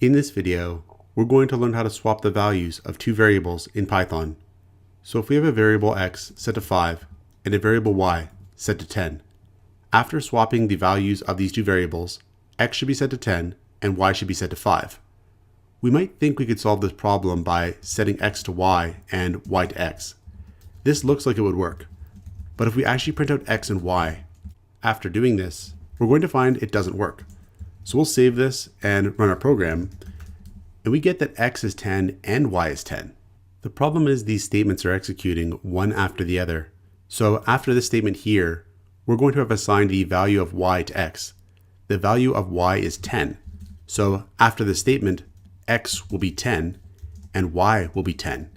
In this video, we're going to learn how to swap the values of two variables in Python. So if we have a variable x set to 5 and a variable y set to 10, after swapping the values of these two variables, x should be set to 10 and y should be set to 5. We might think we could solve this problem by setting x to y and y to x. This looks like it would work, but if we actually print out x and y, after doing this, we're going to find it doesn't work. So we'll save this and run our program, and we get that x is 10 and y is 10. The problem is these statements are executing one after the other. So after this statement here, we're going to have assigned the value of y to x. The value of y is 10. So after this statement, x will be 10 and y will be 10.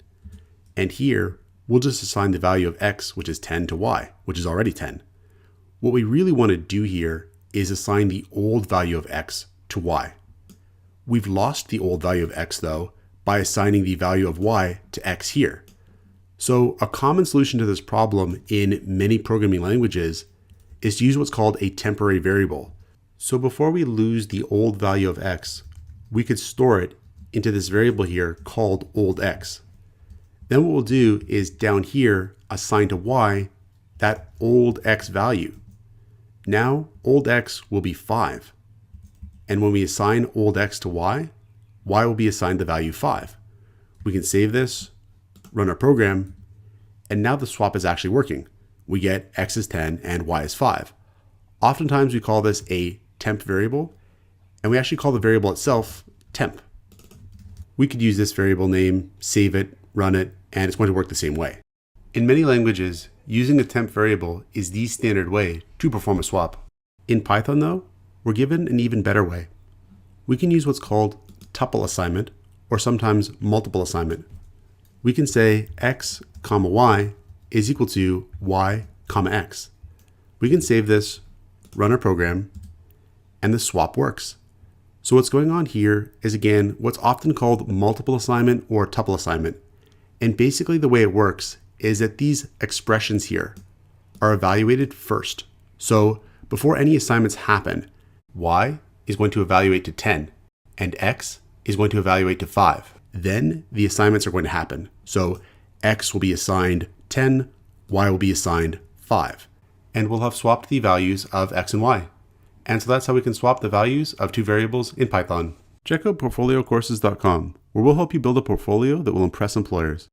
And here, we'll just assign the value of x, which is 10, to y, which is already 10. What we really want to do here is assign the old value of x to y. We've lost the old value of x though by assigning the value of y to x here. So a common solution to this problem in many programming languages is to use what's called a temporary variable. So before we lose the old value of x, we could store it into this variable here called old x. Then what we'll do is down here assign to y that old x value. Now old x will be 5. And when we assign old x to y, y will be assigned the value 5. We can save this, run our program, and now the swap is actually working. We get x is 10 and y is 5. Oftentimes we call this a temp variable, and we actually call the variable itself temp. We could use this variable name, save it, run it, and it's going to work the same way. In many languages, using a temp variable is the standard way to perform a swap. In Python though, we're given an even better way. We can use what's called tuple assignment, or sometimes multiple assignment. We can say x, y is equal to y, x. We can save this, run our program, and the swap works. So what's going on here is again what's often called multiple assignment or tuple assignment. And basically the way it works is that these expressions here are evaluated first. So before any assignments happen, y is going to evaluate to 10 and x is going to evaluate to 5. Then the assignments are going to happen. So x will be assigned 10, y will be assigned 5. And we'll have swapped the values of x and y. And so that's how we can swap the values of two variables in Python. Check out portfoliocourses.com, where we'll help you build a portfolio that will impress employers.